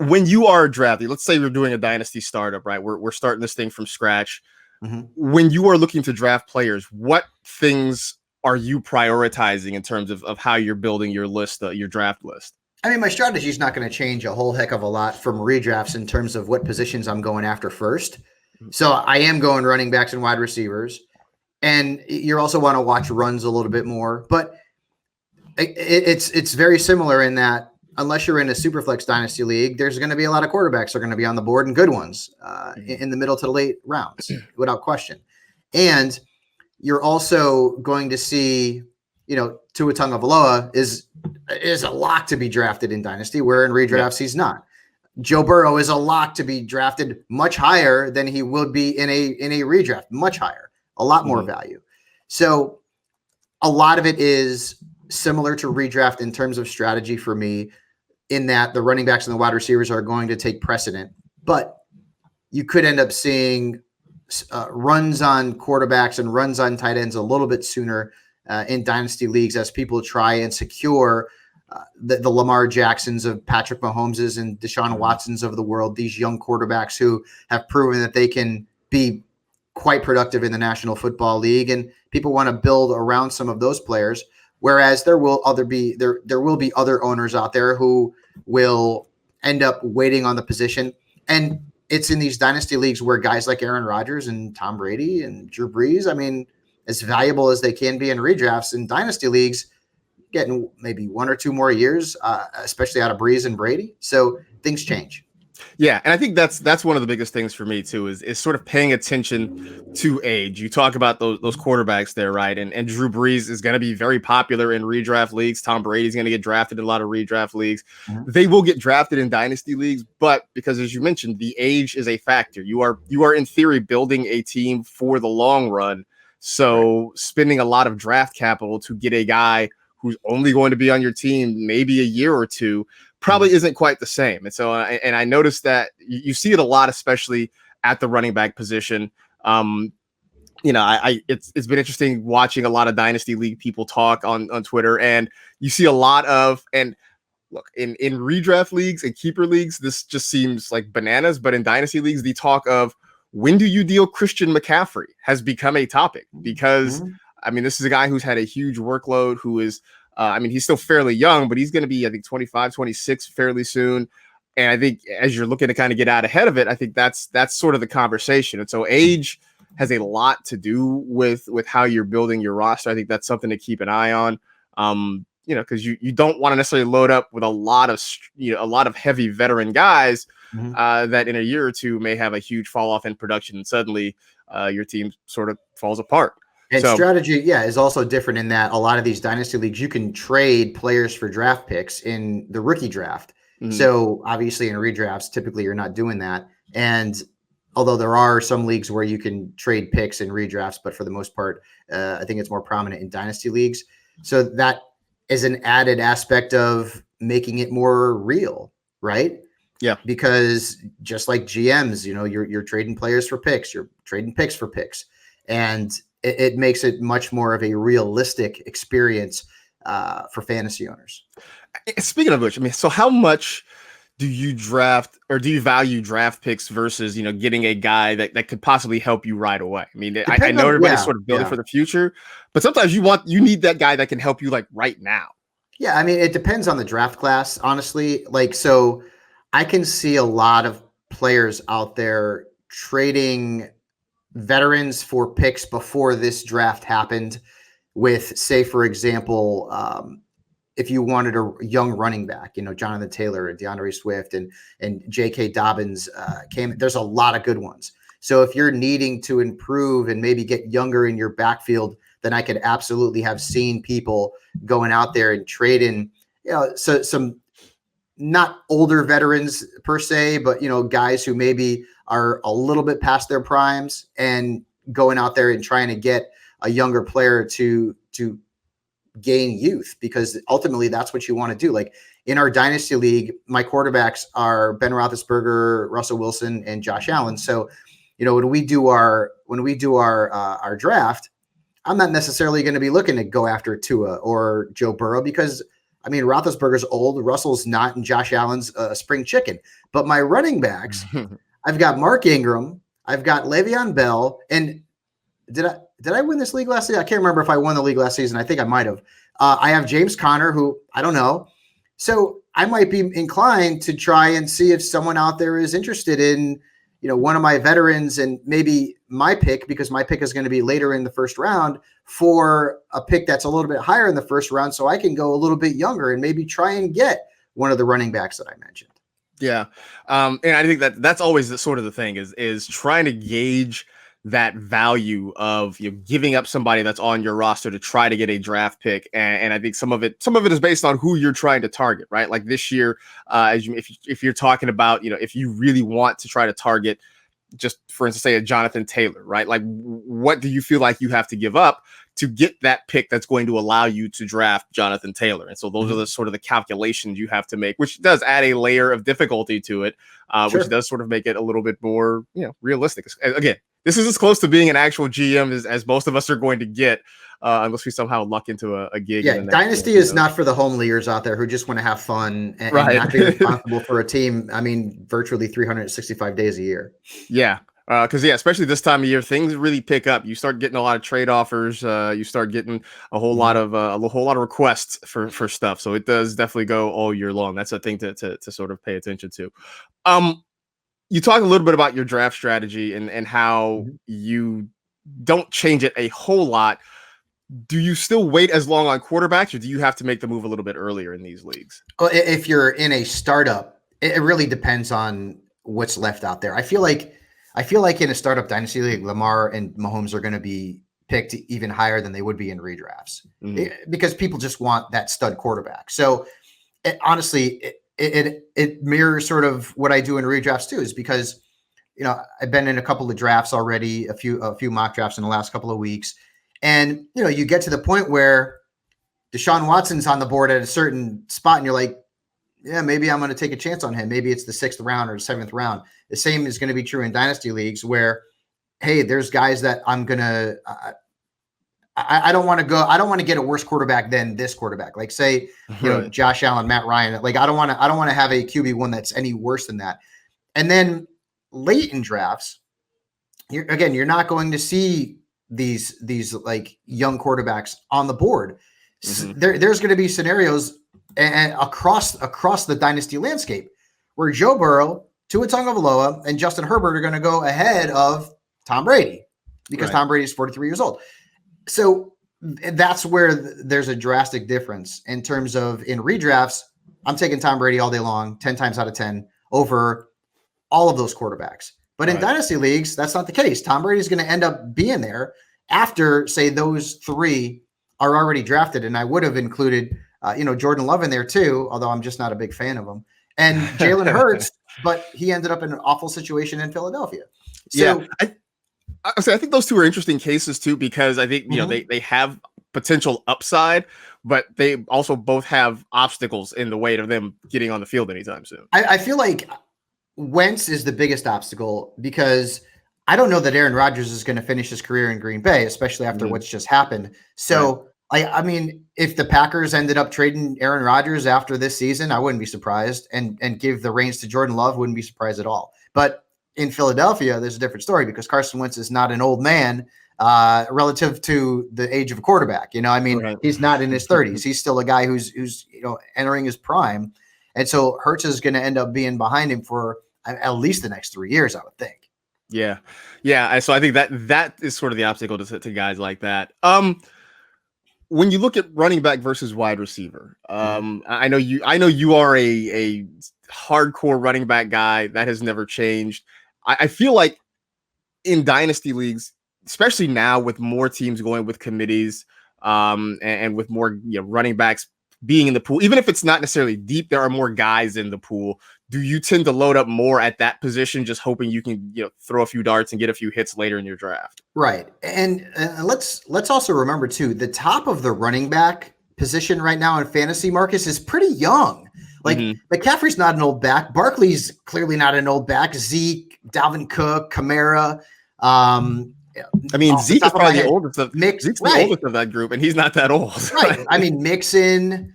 when you are drafting, let's say you're doing a dynasty startup, right? We're starting this thing from scratch. Mm-hmm. When you are looking to draft players, what things are you prioritizing in terms of how you're building your list, your draft list? I mean, my strategy is not going to change a whole heck of a lot from redrafts in terms of what positions I'm going after first. So I am going running backs and wide receivers. And you also want to watch runs a little bit more. But it's very similar in that unless you're in a Superflex Dynasty League, there's going to be a lot of quarterbacks that are going to be on the board and good ones in the middle to the late rounds, without question. And you're also going to see, Tua Tagovailoa is a lock to be drafted in Dynasty, where in redrafts he's not. Joe Burrow is a lock to be drafted much higher than he would be in a redraft, much higher, a lot more value. So a lot of it is similar to redraft in terms of strategy for me, in that the running backs and the wide receivers are going to take precedent, but you could end up seeing runs on quarterbacks and runs on tight ends a little bit sooner in dynasty leagues as people try and secure the Lamar Jacksons of Patrick Mahomes's and Deshaun Watsons of the world, these young quarterbacks who have proven that they can be quite productive in the National Football League, and people want to build around some of those players. Whereas there will be other owners out there who will end up waiting on the position. And it's in these dynasty leagues where guys like Aaron Rodgers and Tom Brady and Drew Brees, I mean, as valuable as they can be in redrafts, in dynasty leagues, getting maybe 1 or 2 more years, especially out of Brees and Brady. So things change. Yeah, and I think that's one of the biggest things for me too, is sort of paying attention to age. You talk about those quarterbacks there, right? And Drew Brees is going to be very popular in redraft leagues. Tom Brady's going to get drafted in a lot of redraft leagues. Mm-hmm. They will get drafted in dynasty leagues, but because, as you mentioned, the age is a factor. You are in theory building a team for the long run. So spending a lot of draft capital to get a guy who's only going to be on your team maybe a year or two probably isn't quite the same. And so, and I noticed that you see it a lot, especially at the running back position. It's been interesting watching a lot of dynasty league people talk on Twitter, and you see a lot of, and look, in redraft leagues and keeper leagues, this just seems like bananas. But in dynasty leagues, the talk of when do you deal Christian McCaffrey has become a topic, because I mean, this is a guy who's had a huge workload, who is, he's still fairly young, but he's going to be, I think, 25, 26 fairly soon. And I think as you're looking to kind of get out ahead of it, I think that's sort of the conversation. And so age has a lot to do with how you're building your roster. I think that's something to keep an eye on, because you don't want to necessarily load up with a lot of heavy veteran guys that in a year or two may have a huge fall off in production, and suddenly your team sort of falls apart. And strategy, is also different in that a lot of these dynasty leagues, you can trade players for draft picks in the rookie draft. Mm-hmm. So obviously in redrafts, typically you're not doing that. And although there are some leagues where you can trade picks in redrafts, but for the most part, I think it's more prominent in dynasty leagues. So that is an added aspect of making it more real, right? Yeah. Because just like GMs, you're trading players for picks, you're trading picks for picks. And it makes it much more of a realistic experience for fantasy owners. Speaking of which, so how much do you draft, or do you value draft picks versus, getting a guy that could possibly help you right away? I know everybody's sort of building for the future, but sometimes you need that guy that can help you like right now. Yeah. It depends on the draft class, honestly. So I can see a lot of players out there trading veterans for picks before this draft happened, with, say, for example, if you wanted a young running back, Jonathan Taylor and DeAndre Swift and J.K. Dobbins there's a lot of good ones. So if you're needing to improve and maybe get younger in your backfield, then I could absolutely have seen people going out there and trading, some not older veterans per se, but, guys who maybe are a little bit past their primes, and going out there and trying to get a younger player to gain youth, because ultimately that's what you want to do. Like in our dynasty league, my quarterbacks are Ben Roethlisberger, Russell Wilson, and Josh Allen. So, when we do our draft, I'm not necessarily going to be looking to go after Tua or Joe Burrow, because I mean, Roethlisberger's old, Russell's not, and Josh Allen's spring chicken. But my running backs, I've got Mark Ingram, I've got Le'Veon Bell, and did I win this league last season? I can't remember if I won the league last season. I think I might have. I have James Conner, who I don't know. So I might be inclined to try and see if someone out there is interested in, one of my veterans and maybe my pick, because my pick is going to be later in the first round, for a pick that's a little bit higher in the first round, so I can go a little bit younger and maybe try and get one of the running backs that I mentioned. Yeah. And I think that's always the thing is trying to gauge that value of giving up somebody that's on your roster to try to get a draft pick. And I think some of it is based on who you're trying to target, right? Like this year, if you're talking about, if you really want to try to target, just for instance, say a Jonathan Taylor, right? Like what do you feel like you have to give up to get that pick that's going to allow you to draft Jonathan Taylor? And so those are the sort of the calculations you have to make, which does add a layer of difficulty to it, which does sort of make it a little bit more, realistic. Again, this is as close to being an actual GM as most of us are going to get, unless we somehow luck into a gig. Yeah, Dynasty is not for the home leaguers out there who just want to have fun and not be responsible for a team. I mean, virtually 365 days a year. Yeah. Because especially this time of year, things really pick up. You start getting a lot of trade offers. You start getting a whole lot of requests for stuff. So it does definitely go all year long. That's a thing to sort of pay attention to. You talk a little bit about your draft strategy and how you don't change it a whole lot. Do you still wait as long on quarterbacks, or do you have to make the move a little bit earlier in these leagues? Well, if you're in a startup, it really depends on what's left out there. I feel like in a startup dynasty league, Lamar and Mahomes are going to be picked even higher than they would be in redrafts because people just want that stud quarterback. So honestly, it mirrors sort of what I do in redrafts too, is because, I've been in a couple of drafts already, a few mock drafts in the last couple of weeks. And, you get to the point where Deshaun Watson's on the board at a certain spot and you're like, yeah, maybe I'm going to take a chance on him. Maybe it's the 6th round or 7th round. The same is going to be true in dynasty leagues where, hey, there's guys that I'm going to, I don't want to go. I don't want to get a worse quarterback than this quarterback. Like say, Josh Allen, Matt Ryan. Like I don't want to have a QB1 that's any worse than that. And then late in drafts, you're not going to see these like young quarterbacks on the board. There's going to be scenarios and across the dynasty landscape where Joe Burrow, Tua Tagovailoa, and Justin Herbert are going to go ahead of Tom Brady because Tom Brady is 43 years old. So that's where there's a drastic difference in terms of in redrafts. I'm taking Tom Brady all day long, 10 times out of 10 over all of those quarterbacks. But in dynasty leagues, that's not the case. Tom Brady is going to end up being there after, say, those three are already drafted. And I would have included, Jordan Love in there too, although I'm just not a big fan of him. And Jalen Hurts, but he ended up in an awful situation in Philadelphia. So, I think those two are interesting cases too, because I think, they have potential upside, but they also both have obstacles in the way of them getting on the field anytime soon. I feel like Wentz is the biggest obstacle because I don't know that Aaron Rodgers is going to finish his career in Green Bay, especially after what's just happened. So, I mean, if the Packers ended up trading Aaron Rodgers after this season, I wouldn't be surprised, and give the reins to Jordan Love, wouldn't be surprised at all. But in Philadelphia, there's a different story because Carson Wentz is not an old man relative to the age of a quarterback. He's not in his 30s. He's still a guy who's entering his prime. And so Hurts is going to end up being behind him for at least the next 3 years, I would think. Yeah. So I think that is sort of the obstacle to guys like that. When you look at running back versus wide receiver, I know you are a hardcore running back guy. That has never changed. I feel like in dynasty leagues, especially now with more teams going with committees, and with more running backs being in the pool, even if it's not necessarily deep, there are more guys in the pool. Do you tend to load up more at that position, just hoping you can throw a few darts and get a few hits later in your draft? Right. And let's also remember too, the top of the running back position right now in fantasy, Marcus, is pretty young. Like McCaffrey's not an old back. Barkley's clearly not an old back. Zeke, Dalvin Cook, Kamara. Zeke is probably the oldest of Zeke's the oldest of that group, and he's not that old. Right. Mixon.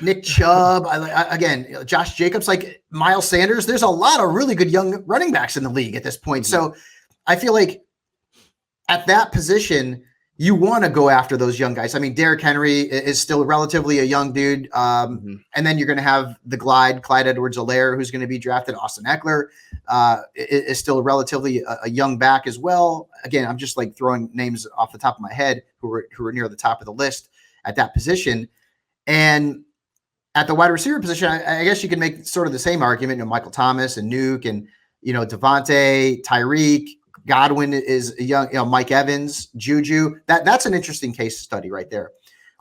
Nick Chubb, again, Josh Jacobs, like Miles Sanders. There's a lot of really good young running backs in the league at this point. So I feel like at that position, you want to go after those young guys. I mean, Derrick Henry is still relatively a young dude. And then you're going to have the Clyde Edwards-Helaire, who's going to be drafted. Austin Eckler is still relatively a young back as well. Again, I'm just like throwing names off the top of my head who are near the top of the list at that position. And at the wide receiver position, I guess you can make sort of the same argument. Michael Thomas and Nuke and, Devontae, Tyreek, Godwin is a young, Mike Evans, Juju. That's an interesting case study right there.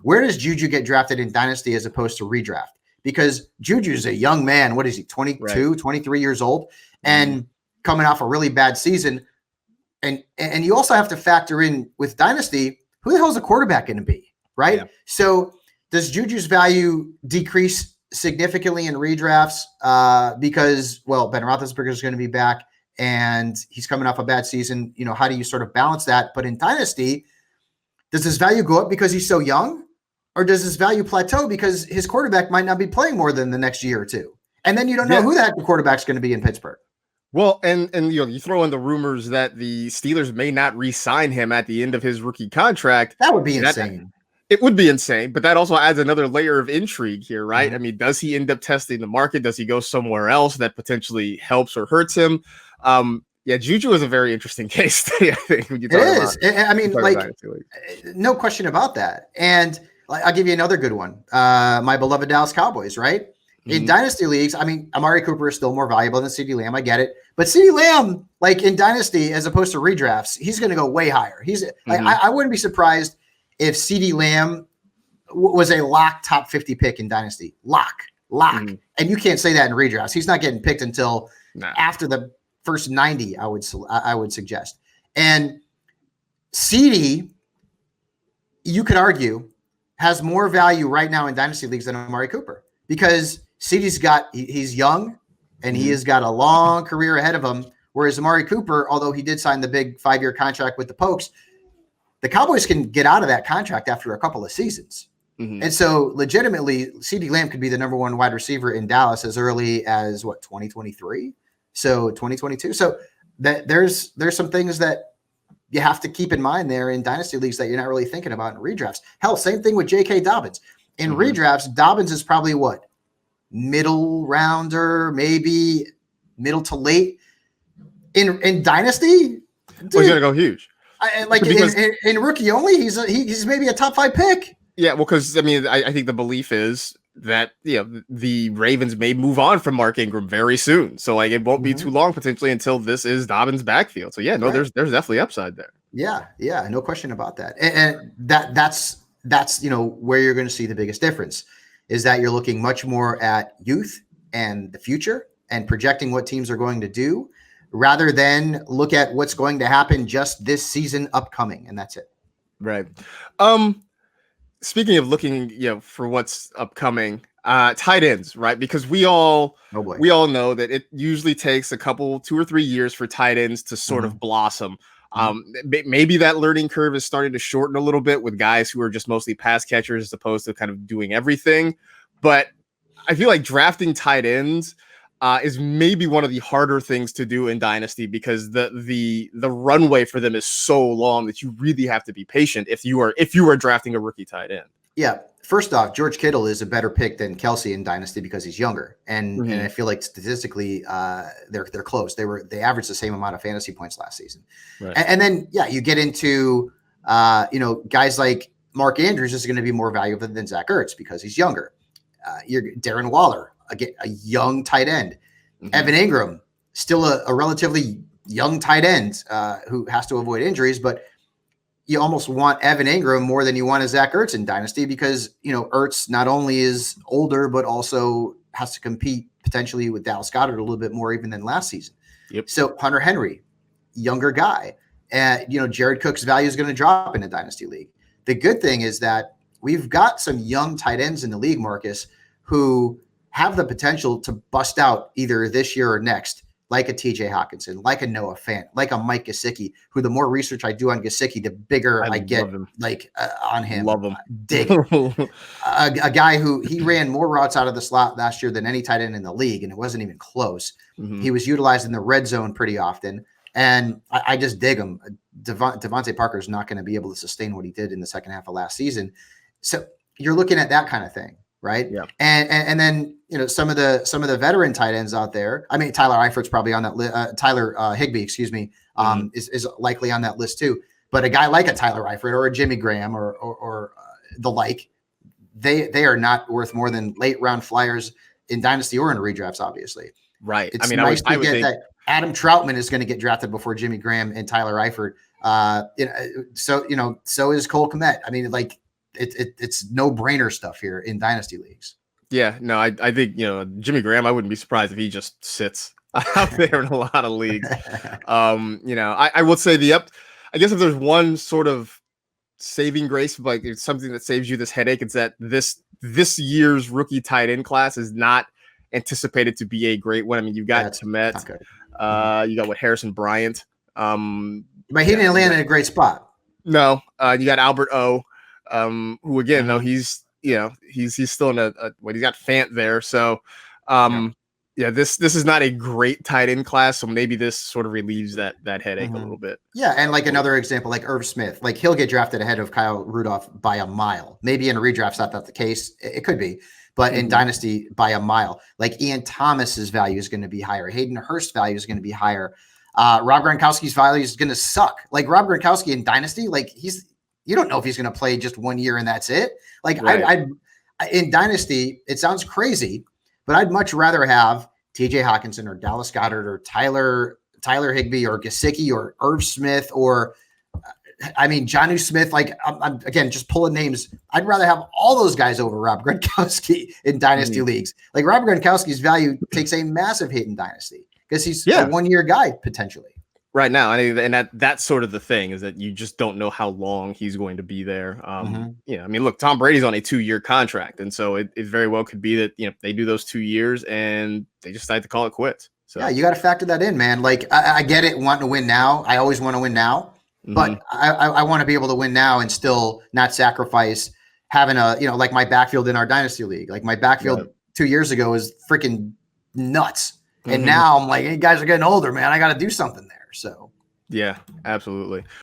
Where does Juju get drafted in Dynasty as opposed to redraft? Because Juju is a young man. What is he, 22, 23 years old, and coming off a really bad season. And you also have to factor in with Dynasty, who the hell is the quarterback going to be, right? Yeah. So does Juju's value decrease significantly in redrafts because, Ben Roethlisberger is going to be back and he's coming off a bad season? How do you sort of balance that? But in Dynasty, does his value go up because he's so young, or does his value plateau because his quarterback might not be playing more than the next year or two? And then you don't know who that quarterback's going to be in Pittsburgh. Well, and you throw in the rumors that the Steelers may not re-sign him at the end of his rookie contract. That would be insane. It would be insane, but that also adds another layer of intrigue here, right? I mean, does he end up testing the market? Does he go somewhere else that potentially helps or hurts him? Juju is a very interesting case study, I think. When you talk it is. I mean, no question about that. And I'll give you another good one. My beloved Dallas Cowboys, right? In Dynasty leagues, I mean, Amari Cooper is still more valuable than CeeDee Lamb. I get it. But CeeDee Lamb, like in Dynasty, as opposed to redrafts, he's going to go way higher. I wouldn't be surprised if CeeDee Lamb was a lock top 50 pick in Dynasty. Lock. And you can't say that in redrafts. He's not getting picked until after the first 90, I would suggest. And CeeDee, you could argue, has more value right now in Dynasty leagues than Amari Cooper, because CeeDee's he's young and he has got a long career ahead of him. Whereas Amari Cooper, although he did sign the big 5-year contract with the Pokes, the Cowboys can get out of that contract after a couple of seasons. And so legitimately, CeeDee Lamb could be the number one wide receiver in Dallas as early as 2023. So 2022. So there's some things that you have to keep in mind there in Dynasty leagues that you're not really thinking about in redrafts. Hell, same thing with J.K. Dobbins. In redrafts, Dobbins is probably middle rounder, maybe middle to late. In Dynasty, he's gonna go huge. In rookie only, he's maybe a top 5 pick. Yeah, well, because I mean, I think the belief is that the Ravens may move on from Mark Ingram very soon, so it won't be too long potentially until this is Dobbins' backfield. So there's definitely upside there. Yeah, no question about that. And that's where you're going to see the biggest difference is that you're looking much more at youth and the future and projecting what teams are going to do, rather than look at what's going to happen just this season upcoming, and that's it. Right. Speaking of looking, for what's upcoming, tight ends, right? Because we all know that it usually takes a couple, 2 or 3 years for tight ends to sort of blossom. Maybe that learning curve is starting to shorten a little bit with guys who are just mostly pass catchers as opposed to kind of doing everything. But I feel like drafting tight ends is maybe one of the harder things to do in Dynasty, because the runway for them is so long that you really have to be patient if you are drafting a rookie tight end. Yeah. First off, George Kittle is a better pick than Kelsey in Dynasty because he's younger, and I feel like statistically they're close. They averaged the same amount of fantasy points last season, right. And then you get into guys like Mark Andrews is going to be more valuable than Zach Ertz because he's younger. You're Darren Waller, again, a young tight end. Evan Ingram, still a relatively young tight end who has to avoid injuries, but you almost want Evan Ingram more than you want a Zach Ertz in Dynasty because, Ertz not only is older, but also has to compete potentially with Dallas Goedert a little bit more even than last season. Yep. So Hunter Henry, younger guy, and, Jared Cook's value is going to drop in a Dynasty league. The good thing is that we've got some young tight ends in the league, Marcus, who have the potential to bust out either this year or next like a TJ Hawkinson, like a Noah Fant, like a Mike Gesicki, who the more research I do on Gesicki, the bigger I get on him. Love him. Dig it. A guy who he ran more routes out of the slot last year than any tight end in the league, and it wasn't even close. He was utilized in the red zone pretty often, and I just dig him. Devontae Parker is not going to be able to sustain what he did in the second half of last season. So you're looking at that kind of thing, right? Yeah. And then some of the veteran tight ends out there. I mean, Tyler Eifert's probably on that list. Tyler Higbee, excuse me, is likely on that list too. But a guy like a Tyler Eifert or a Jimmy Graham or the like, they are not worth more than late round flyers in Dynasty or in redrafts, would Right. It's nice to get that Adam Troutman is going to get drafted before Jimmy Graham and Tyler Eifert. So is Cole Kmet. I mean, like it's no brainer stuff here in Dynasty leagues. Yeah, no, I think, Jimmy Graham, I wouldn't be surprised if he just sits out there in a lot of leagues. I would say I guess if there's one sort of saving grace, like it's something that saves you this headache, it's that this year's rookie tight end class is not anticipated to be a great one. I mean, you've got Kmet, you got Harrison Bryant. But he didn't land in a great spot. No, you got Albert O, who again, though he's still in he's got Fant there. So, this is not a great tight end class. So maybe this sort of relieves that headache a little bit. Yeah. And like another example, like Irv Smith, like he'll get drafted ahead of Kyle Rudolph by a mile. Maybe in a redraft's not that the case. It could be, but in Dynasty by a mile. Like Ian Thomas's value is going to be higher. Hayden Hurst's value is going to be higher. Rob Gronkowski's value is going to suck. Like Rob Gronkowski in Dynasty, like you don't know if he's going to play just 1 year and that's it. Like I in Dynasty, it sounds crazy, but I'd much rather have TJ Hawkinson or Dallas Goedert or Tyler Higbee or Gesicki or Irv Smith or Jonnu Smith. Like I'm again, just pulling names. I'd rather have all those guys over Rob Gronkowski in Dynasty leagues. Like Rob Gronkowski's value takes a massive hit in Dynasty because he's a 1 year guy potentially. Right now, and that's sort of the thing is that you just don't know how long he's going to be there. Look, Tom Brady's on a 2-year contract, and so it very well could be that they do those 2 years and they just decide to call it quits. So yeah, you got to factor that in, man. Like I get it, wanting to win now. I always want to win now, but I want to be able to win now and still not sacrifice having like my backfield in our Dynasty league. Like my backfield 2 years ago is freaking nuts, and now I'm like, hey, guys are getting older, man. I got to do something there. So yeah, absolutely.